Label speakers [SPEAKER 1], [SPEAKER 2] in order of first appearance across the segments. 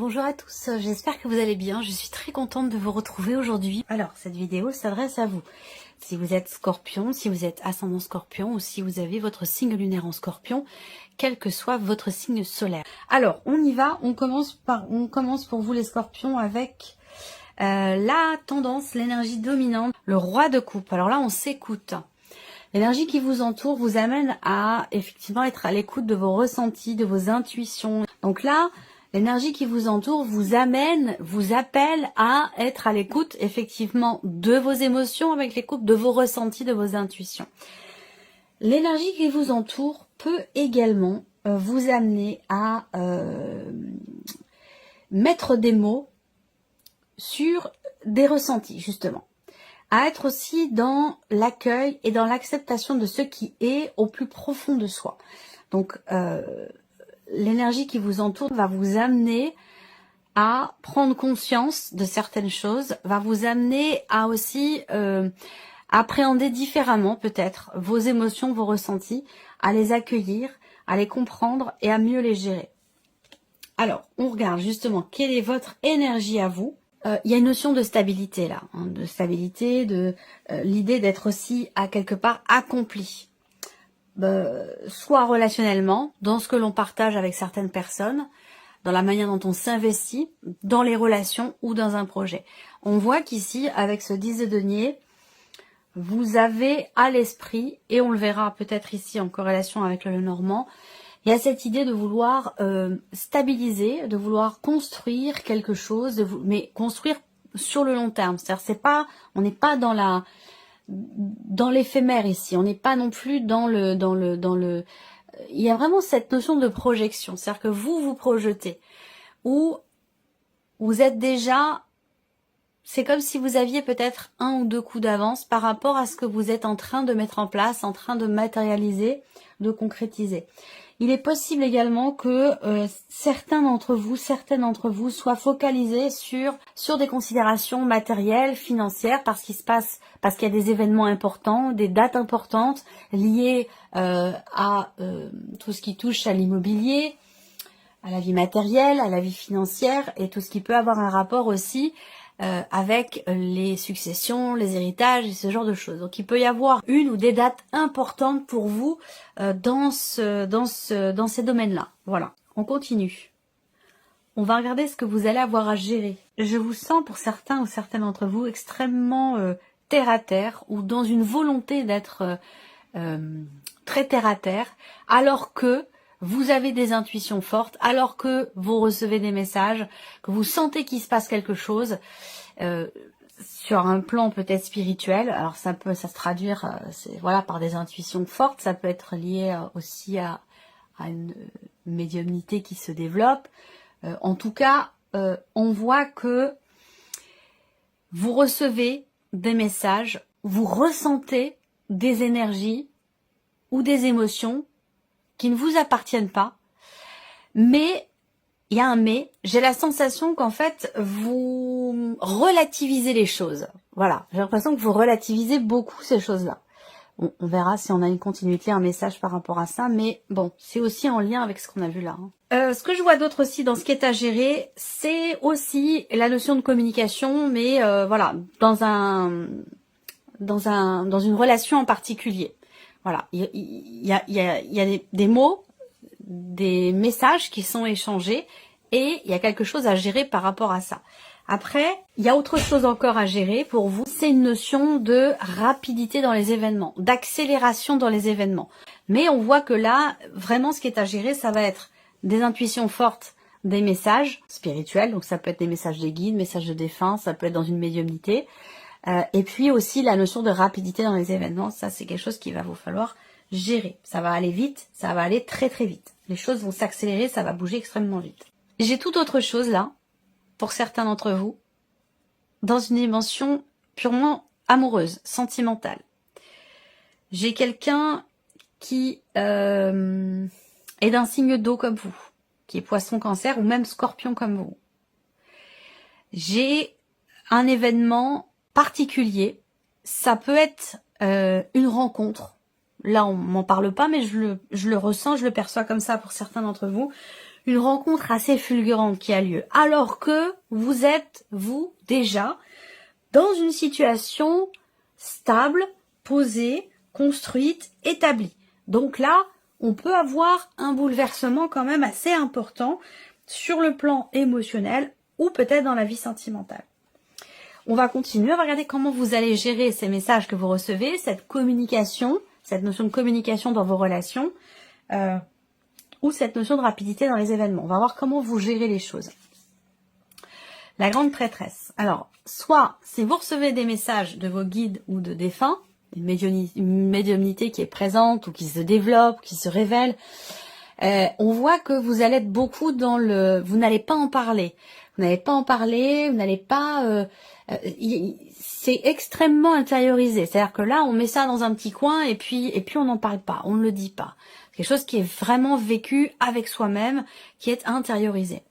[SPEAKER 1] Bonjour à tous, j'espère que vous allez bien. Je suis très contente de vous retrouver aujourd'hui. Alors, cette vidéo s'adresse à vous. Si vous êtes scorpion, si vous êtes ascendant scorpion ou si vous avez votre signe lunaire en scorpion, quel que soit votre signe solaire. Alors, on y va, on commence pour vous les scorpions avec la tendance, l'énergie dominante, le roi de coupe. Alors là, on s'écoute. L'énergie qui vous entoure vous amène à effectivement être à l'écoute de vos ressentis, de vos intuitions. Donc là, l'énergie qui vous entoure vous amène, vous appelle à être à l'écoute effectivement de vos émotions, avec l'écoute de vos ressentis, de vos intuitions. L'énergie qui vous entoure peut également vous amener à mettre des mots sur des ressentis, justement. À être aussi dans l'accueil et dans l'acceptation de ce qui est au plus profond de soi. Donc, l'énergie qui vous entoure va vous amener à prendre conscience de certaines choses, va vous amener à aussi appréhender différemment peut-être vos émotions, vos ressentis, à les accueillir, à les comprendre et à mieux les gérer. Alors, on regarde justement quelle est votre énergie à vous. Il y a une notion de stabilité là, hein, de stabilité, de l'idée d'être aussi à quelque part accompli. Soit relationnellement, dans ce que l'on partage avec certaines personnes, dans la manière dont on s'investit, dans les relations ou dans un projet. On voit qu'ici, avec ce 10 de denier, vous avez à l'esprit, et on le verra peut-être ici en corrélation avec le Normand, il y a cette idée de vouloir stabiliser, de vouloir construire quelque chose, mais construire sur le long terme. C'est-à-dire, on n'est pas dans l'éphémère ici. On n'est pas non plus dans le. Il y a vraiment cette notion de projection. C'est-à-dire que vous vous projetez, ou vous êtes déjà. C'est comme si vous aviez peut-être 1 ou 2 coups d'avance par rapport à ce que vous êtes en train de mettre en place, en train de matérialiser, de concrétiser. Il est possible également que certaines d'entre vous soient focalisés sur des considérations matérielles, financières, parce qu'il y a des événements importants, des dates importantes liées à tout ce qui touche à l'immobilier, à la vie matérielle, à la vie financière, et tout ce qui peut avoir un rapport aussi avec les successions, les héritages et ce genre de choses. Donc il peut y avoir une ou des dates importantes pour vous dans ces domaines-là. Voilà, on continue. On va regarder ce que vous allez avoir à gérer. Je vous sens pour certains ou certaines d'entre vous extrêmement terre à terre, ou dans une volonté d'être très terre à terre, alors que vous avez des intuitions fortes, alors que vous recevez des messages, que vous sentez qu'il se passe quelque chose sur un plan peut-être spirituel. Alors ça se traduire voilà, par des intuitions fortes, ça peut être lié aussi à une médiumnité qui se développe. En tout cas, on voit que vous recevez des messages, vous ressentez des énergies ou des émotions qui ne vous appartiennent pas, mais il y a un mais, j'ai la sensation qu'en fait vous relativisez les choses. Voilà, j'ai l'impression que vous relativisez beaucoup ces choses-là. On verra si on a une continuité, un message par rapport à ça, mais bon, c'est aussi en lien avec ce qu'on a vu là. Ce que je vois d'autre aussi dans ce qui est à gérer, c'est aussi la notion de communication, mais voilà, dans une relation en particulier. Voilà, il y a des mots, des messages qui sont échangés, et il y a quelque chose à gérer par rapport à ça. Après, il y a autre chose encore à gérer pour vous, c'est une notion de rapidité dans les événements, d'accélération dans les événements. Mais on voit que là, vraiment ce qui est à gérer, ça va être des intuitions fortes, des messages spirituels, donc ça peut être des messages des guides, messages de défunt, ça peut être dans une médiumnité, et puis aussi la notion de rapidité dans les événements, ça c'est quelque chose qu'il va vous falloir gérer. Ça va aller vite, ça va aller très très vite. Les choses vont s'accélérer, ça va bouger extrêmement vite. J'ai toute autre chose là, pour certains d'entre vous, dans une dimension purement amoureuse, sentimentale. J'ai quelqu'un qui est d'un signe d'eau comme vous, qui est poisson, cancer ou même scorpion comme vous. J'ai un événement particulier, ça peut être une rencontre. Là, on m'en parle pas, mais je le ressens, je le perçois comme ça pour certains d'entre vous. une rencontre assez fulgurante qui a lieu, alors que vous êtes, vous, déjà, dans une situation stable, posée, construite, établie. Donc là, on peut avoir un bouleversement quand même assez important sur le plan émotionnel ou peut-être dans la vie sentimentale. On va continuer, on va regarder comment vous allez gérer ces messages que vous recevez, cette communication, cette notion de communication dans vos relations, ou cette notion de rapidité dans les événements. On va voir comment vous gérez les choses. La grande prêtresse. Alors, soit si vous recevez des messages de vos guides ou de défunts, une médiumnité qui est présente ou qui se développe, qui se révèle, on voit que vous allez être beaucoup dans le... Vous n'allez pas en parler. Vous n'allez pas en parler, vous n'allez pas... c'est extrêmement intériorisé. C'est-à-dire que là, on met ça dans un petit coin et puis on n'en parle pas, on ne le dit pas. Quelque chose qui est vraiment vécu avec soi-même, qui est intériorisé.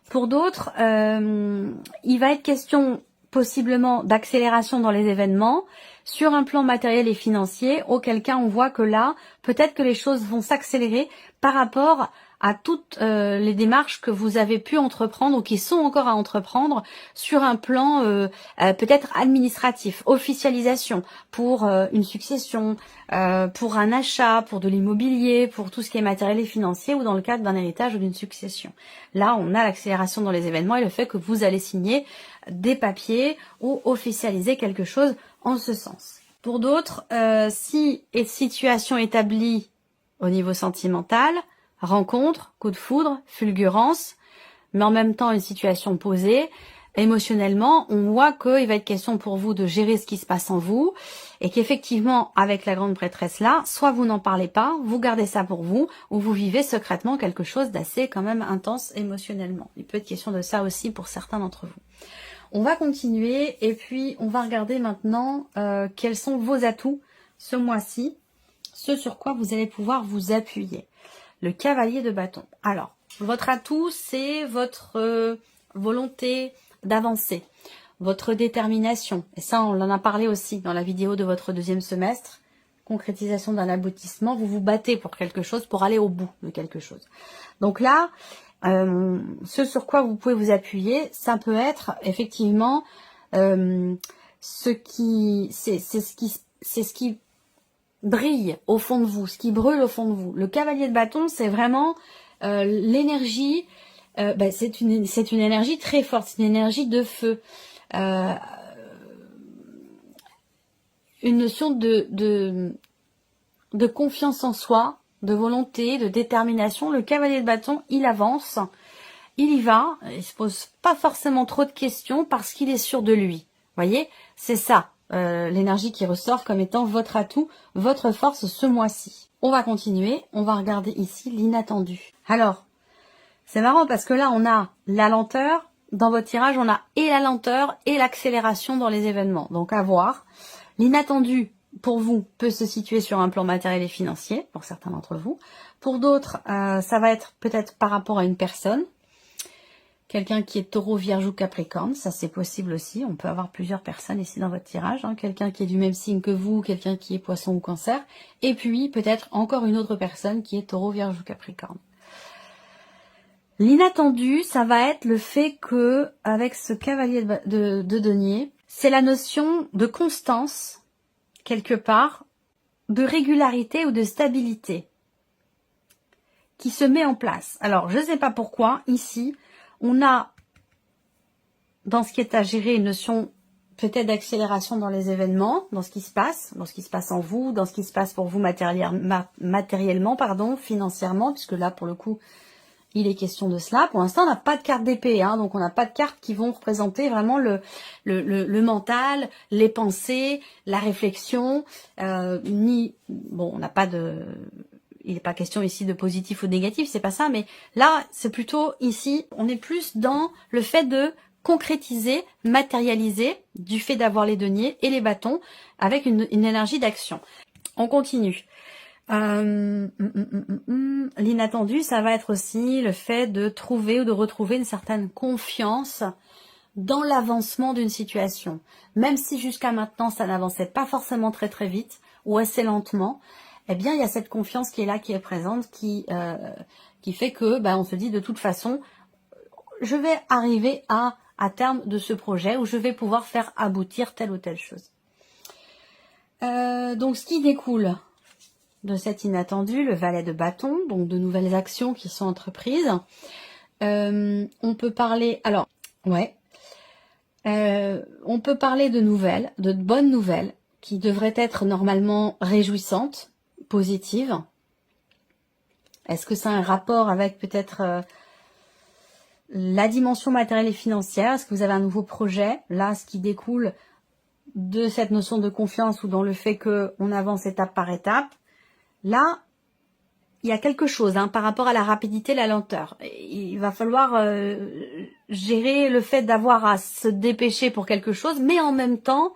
[SPEAKER 1] Pour d'autres, il va être question possiblement d'accélération dans les événements sur un plan matériel et financier, auquel cas on voit que là, peut-être que les choses vont s'accélérer par rapport à toutes les démarches que vous avez pu entreprendre ou qui sont encore à entreprendre sur un plan peut-être administratif, officialisation pour une succession, pour un achat, pour de l'immobilier, pour tout ce qui est matériel et financier ou dans le cadre d'un héritage ou d'une succession. Là, on a l'accélération dans les événements et le fait que vous allez signer des papiers ou officialiser quelque chose en ce sens. Pour d'autres, si est situation établie au niveau sentimental, rencontre, coup de foudre, fulgurance, mais en même temps une situation posée, émotionnellement, on voit qu'il va être question pour vous de gérer ce qui se passe en vous et qu'effectivement, avec la grande prêtresse là, soit vous n'en parlez pas, vous gardez ça pour vous, ou vous vivez secrètement quelque chose d'assez quand même intense émotionnellement. Il peut être question de ça aussi pour certains d'entre vous. On va continuer et puis on va regarder maintenant quels sont vos atouts ce mois-ci, ce sur quoi vous allez pouvoir vous appuyer. Le cavalier de bâton. Alors, votre atout, c'est votre volonté d'avancer, votre détermination. Et ça, on en a parlé aussi dans la vidéo de votre deuxième semestre. Concrétisation d'un aboutissement. Vous vous battez pour quelque chose, pour aller au bout de quelque chose. Donc là, ce sur quoi vous pouvez vous appuyer, ça peut être effectivement ce qui brille au fond de vous, ce qui brûle au fond de vous. Le cavalier de bâton, c'est vraiment l'énergie, c'est une énergie très forte, c'est une énergie de feu. Une notion de confiance en soi, de volonté, de détermination. Le cavalier de bâton, il avance, il y va, il se pose pas forcément trop de questions parce qu'il est sûr de lui. Vous voyez, c'est ça. L'énergie qui ressort comme étant votre atout, votre force ce mois-ci. On va continuer, on va regarder ici l'inattendu. Alors, c'est marrant parce que là, on a la lenteur. Dans votre tirage, on a et la lenteur et l'accélération dans les événements. Donc, à voir. L'inattendu, pour vous, peut se situer sur un plan matériel et financier, pour certains d'entre vous. Pour d'autres, ça va être peut-être par rapport à une personne. Quelqu'un qui est taureau, vierge ou capricorne, ça c'est possible aussi. On peut avoir plusieurs personnes ici dans votre tirage. Quelqu'un qui est du même signe que vous, quelqu'un qui est poisson ou cancer. Et puis peut-être encore une autre personne qui est taureau, vierge ou capricorne. L'inattendu, ça va être le fait que, avec ce cavalier de denier, c'est la notion de constance, quelque part, de régularité ou de stabilité qui se met en place. Alors, je ne sais pas pourquoi, ici, on a, dans ce qui est à gérer, une notion peut-être d'accélération dans les événements, dans ce qui se passe en vous, dans ce qui se passe pour vous matériellement, financièrement, puisque là, pour le coup, il est question de cela. Pour l'instant, on n'a pas de carte d'épée, donc on n'a pas de cartes qui vont représenter vraiment le mental, les pensées, la réflexion, on n'a pas de... Il n'est pas question ici de positif ou de négatif, c'est pas ça, mais là, c'est plutôt ici, on est plus dans le fait de concrétiser, matérialiser, du fait d'avoir les deniers et les bâtons, avec une énergie d'action. On continue. L'inattendu, ça va être aussi le fait de trouver ou de retrouver une certaine confiance dans l'avancement d'une situation. Même si jusqu'à maintenant, ça n'avançait pas forcément très très vite ou assez lentement, eh bien il y a cette confiance qui est là, qui est présente, qui fait que on se dit de toute façon, je vais arriver à terme de ce projet où je vais pouvoir faire aboutir telle ou telle chose. Donc ce qui découle de cet inattendu, le valet de bâton, donc de nouvelles actions qui sont entreprises. On peut parler, on peut parler de nouvelles, de bonnes nouvelles, qui devraient être normalement réjouissantes, positives. Est-ce que ça a un rapport avec peut-être la dimension matérielle et financière? Est-ce que vous avez un nouveau projet? Là, ce qui découle de cette notion de confiance ou dans le fait qu'on avance étape par étape, là, il y a quelque chose par rapport à la rapidité, la lenteur. Il va falloir gérer le fait d'avoir à se dépêcher pour quelque chose, mais en même temps,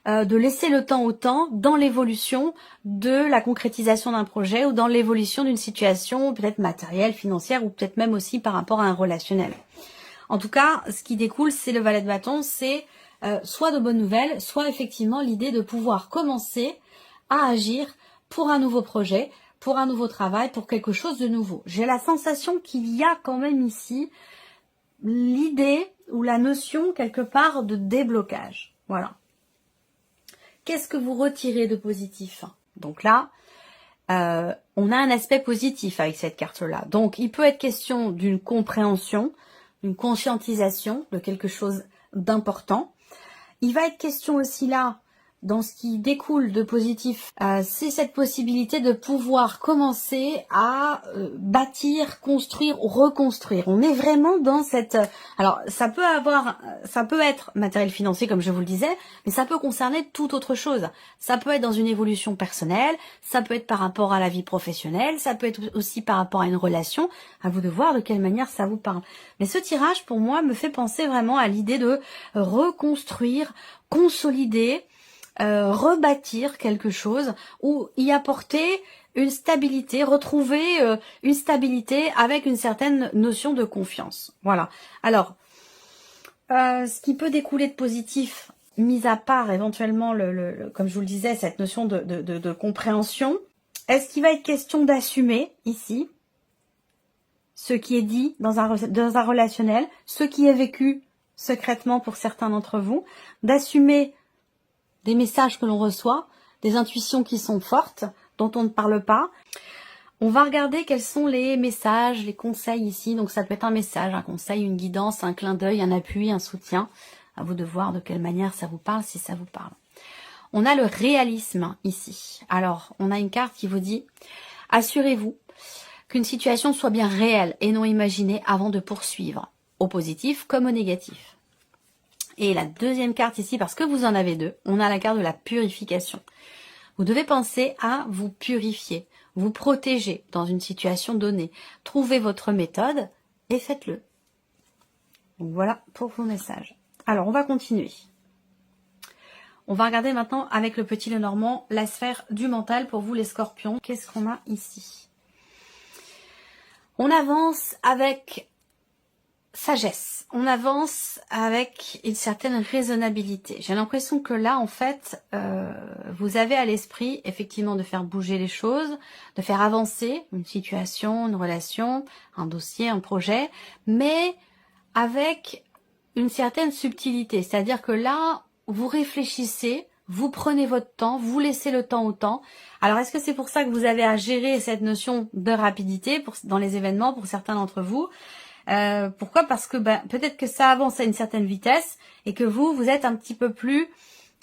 [SPEAKER 1] de laisser le temps au temps dans l'évolution de la concrétisation d'un projet ou dans l'évolution d'une situation peut-être matérielle, financière ou peut-être même aussi par rapport à un relationnel. En tout cas, ce qui découle, c'est le valet de bâton, c'est soit de bonnes nouvelles, soit effectivement l'idée de pouvoir commencer à agir pour un nouveau projet, pour un nouveau travail, pour quelque chose de nouveau. J'ai la sensation qu'il y a quand même ici l'idée ou la notion quelque part de déblocage. Voilà. Qu'est-ce que vous retirez de positif? Donc là, on a un aspect positif avec cette carte-là. Donc, il peut être question d'une compréhension, d'une conscientisation de quelque chose d'important. Il va être question aussi là, dans ce qui découle de positif, c'est cette possibilité de pouvoir commencer à bâtir, construire, reconstruire. On est vraiment dans cette... Alors, ça peut être matériel financier, comme je vous le disais, mais ça peut concerner toute autre chose. Ça peut être dans une évolution personnelle, ça peut être par rapport à la vie professionnelle, ça peut être aussi par rapport à une relation. À vous de voir de quelle manière ça vous parle. Mais ce tirage, pour moi, me fait penser vraiment à l'idée de reconstruire, consolider, rebâtir quelque chose ou y apporter une stabilité, retrouver une stabilité avec une certaine notion de confiance. Voilà. Alors, ce qui peut découler de positif, mis à part éventuellement, comme je vous le disais, cette notion de compréhension, est-ce qu'il va être question d'assumer ici ce qui est dit dans un relationnel, ce qui est vécu secrètement pour certains d'entre vous, d'assumer des messages que l'on reçoit, des intuitions qui sont fortes, dont on ne parle pas. On va regarder quels sont les messages, les conseils ici. Donc ça peut être un message, un conseil, une guidance, un clin d'œil, un appui, un soutien. À vous de voir de quelle manière ça vous parle, si ça vous parle. On a le réalisme ici. Alors, on a une carte qui vous dit « Assurez-vous qu'une situation soit bien réelle et non imaginée avant de poursuivre, au positif comme au négatif. » Et la deuxième carte ici, parce que vous en avez deux, on a la carte de la purification. Vous devez penser à vous purifier, vous protéger dans une situation donnée. Trouvez votre méthode et faites-le. Donc voilà pour vos messages. Alors, on va continuer. On va regarder maintenant avec le petit Lenormand la sphère du mental pour vous les scorpions. Qu'est-ce qu'on a ici? On avance avec sagesse, on avance avec une certaine raisonnabilité. J'ai l'impression que là, en fait, vous avez à l'esprit, effectivement, de faire bouger les choses, de faire avancer une situation, une relation, un dossier, un projet, mais avec une certaine subtilité. C'est-à-dire que là, vous réfléchissez, vous prenez votre temps, vous laissez le temps au temps. Alors, est-ce que c'est pour ça que vous avez à gérer cette notion de rapidité dans les événements pour certains d'entre vous? Pourquoi? Parce que peut-être que ça avance à une certaine vitesse et que vous êtes un petit peu plus,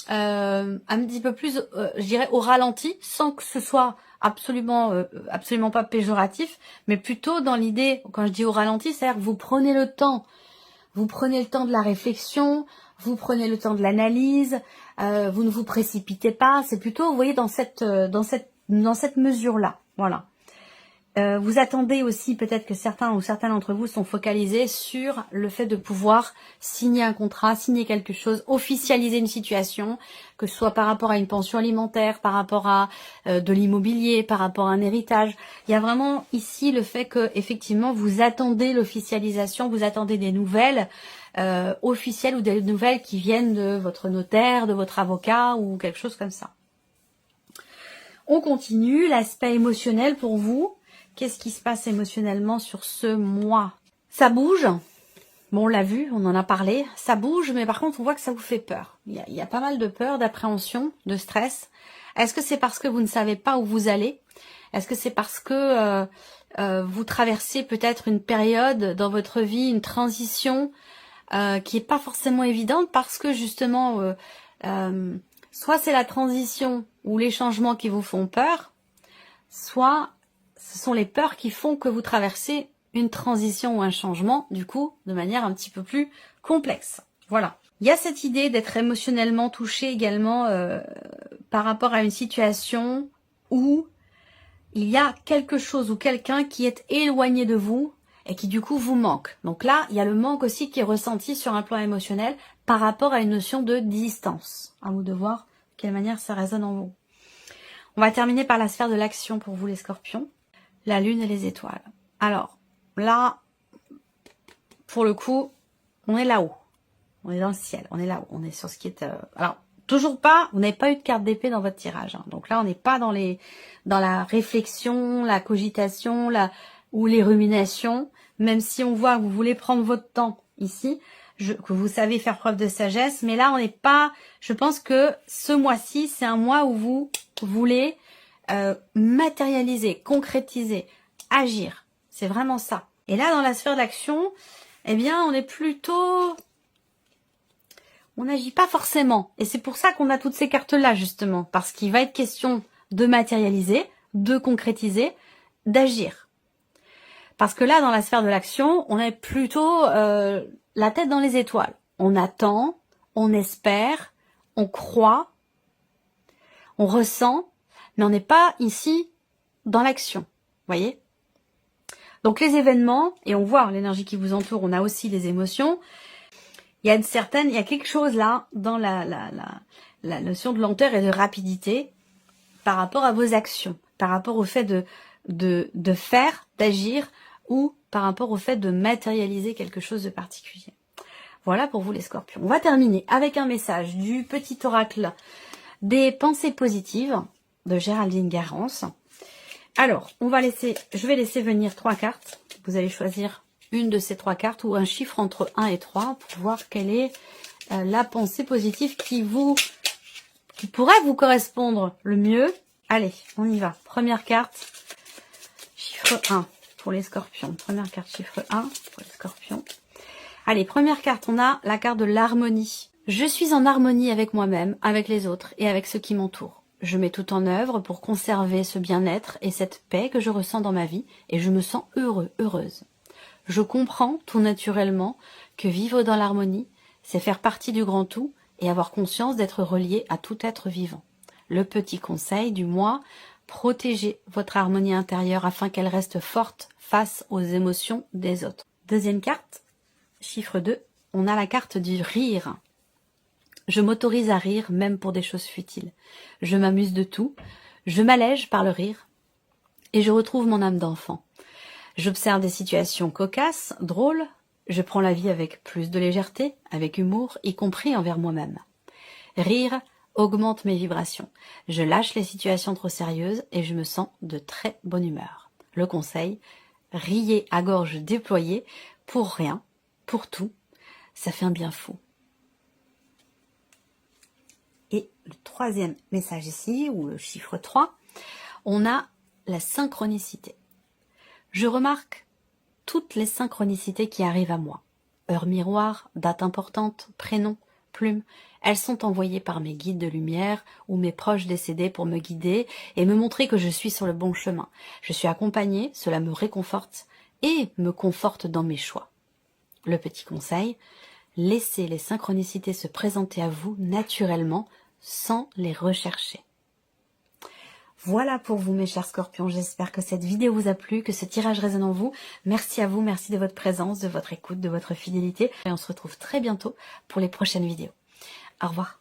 [SPEAKER 1] je dirais, au ralenti, sans que ce soit absolument pas péjoratif, mais plutôt dans l'idée, quand je dis au ralenti, c'est-à-dire que vous prenez le temps de la réflexion, vous prenez le temps de l'analyse, vous ne vous précipitez pas. C'est plutôt, vous voyez, dans cette mesure-là, voilà. Vous attendez aussi peut-être que certains d'entre vous sont focalisés sur le fait de pouvoir signer un contrat, signer quelque chose, officialiser une situation, que ce soit par rapport à une pension alimentaire, par rapport à de l'immobilier, par rapport à un héritage. Il y a vraiment ici le fait que effectivement vous attendez l'officialisation, vous attendez des nouvelles officielles ou des nouvelles qui viennent de votre notaire, de votre avocat ou quelque chose comme ça. On continue, l'aspect émotionnel pour vous. Qu'est-ce qui se passe émotionnellement sur ce mois? Ça bouge. Bon, on l'a vu, on en a parlé. Ça bouge, mais par contre, on voit que ça vous fait peur. Il y a pas mal de peur, d'appréhension, de stress. Est-ce que c'est parce que vous ne savez pas où vous allez? Est-ce que c'est parce que vous traversez peut-être une période dans votre vie, une transition qui est pas forcément évidente parce que justement, soit c'est la transition ou les changements qui vous font peur, soit ce sont les peurs qui font que vous traversez une transition ou un changement, du coup, de manière un petit peu plus complexe. Voilà. Il y a cette idée d'être émotionnellement touché également par rapport à une situation où il y a quelque chose ou quelqu'un qui est éloigné de vous et qui du coup vous manque. Donc là, il y a le manque aussi qui est ressenti sur un plan émotionnel par rapport à une notion de distance. À vous de voir de quelle manière ça résonne en vous. On va terminer par la sphère de l'action pour vous les scorpions. La lune et les étoiles. Alors, là, pour le coup, on est là-haut. On est dans le ciel, on est là-haut. On est sur ce qui est... Alors, toujours pas, vous n'avez pas eu de carte d'épée dans votre tirage. Hein. Donc là, on n'est pas dans la réflexion, la cogitation, ou les ruminations. Même si on voit que vous voulez prendre votre temps ici, que vous savez faire preuve de sagesse. Mais là, on n'est pas... Je pense que ce mois-ci, c'est un mois où vous voulez matérialiser, concrétiser, agir. C'est vraiment ça. Et là, dans la sphère de l'action, eh bien, on est plutôt... On n'agit pas forcément. Et c'est pour ça qu'on a toutes ces cartes-là, justement. Parce qu'il va être question de matérialiser, de concrétiser, d'agir. Parce que là, dans la sphère de l'action, on est plutôt la tête dans les étoiles. On attend, on espère, on croit, on ressent, mais on n'est pas ici dans l'action. Voyez ? Donc les événements, et on voit l'énergie qui vous entoure, on a aussi les émotions. Il y a quelque chose là dans la notion de lenteur et de rapidité par rapport à vos actions, par rapport au fait de faire, d'agir, ou par rapport au fait de matérialiser quelque chose de particulier. Voilà pour vous les scorpions. On va terminer avec un message du petit oracle des pensées positives de Géraldine Garance. Alors, je vais laisser venir 3 cartes. Vous allez choisir une de ces 3 cartes ou un chiffre entre 1 et 3 pour voir quelle est la pensée positive qui pourrait vous correspondre le mieux. Allez, on y va. Première carte, chiffre 1 pour les scorpions. Première carte, chiffre 1 pour les scorpions. Allez, première carte, on a la carte de l'harmonie. Je suis en harmonie avec moi-même, avec les autres et avec ceux qui m'entourent. Je mets tout en œuvre pour conserver ce bien-être et cette paix que je ressens dans ma vie et je me sens heureux, heureuse. Je comprends tout naturellement que vivre dans l'harmonie, c'est faire partie du grand tout et avoir conscience d'être relié à tout être vivant. Le petit conseil du mois, protégez votre harmonie intérieure afin qu'elle reste forte face aux émotions des autres. Deuxième carte, chiffre 2, on a la carte du rire. Je m'autorise à rire même pour des choses futiles. Je m'amuse de tout, je m'allège par le rire et je retrouve mon âme d'enfant. J'observe des situations cocasses, drôles, je prends la vie avec plus de légèreté, avec humour, y compris envers moi-même. Rire augmente mes vibrations. Je lâche les situations trop sérieuses et je me sens de très bonne humeur. Le conseil, riez à gorge déployée pour rien, pour tout, ça fait un bien fou. Et le troisième message ici, ou le chiffre 3, on a la synchronicité. Je remarque toutes les synchronicités qui arrivent à moi. Heure miroir, date importante, prénom, plume, elles sont envoyées par mes guides de lumière ou mes proches décédés pour me guider et me montrer que je suis sur le bon chemin. Je suis accompagnée, cela me réconforte et me conforte dans mes choix. Le petit conseil, laissez les synchronicités se présenter à vous naturellement sans les rechercher. Voilà pour vous mes chers scorpions, j'espère que cette vidéo vous a plu, que ce tirage résonne en vous. Merci à vous, merci de votre présence, de votre écoute, de votre fidélité. Et on se retrouve très bientôt pour les prochaines vidéos. Au revoir.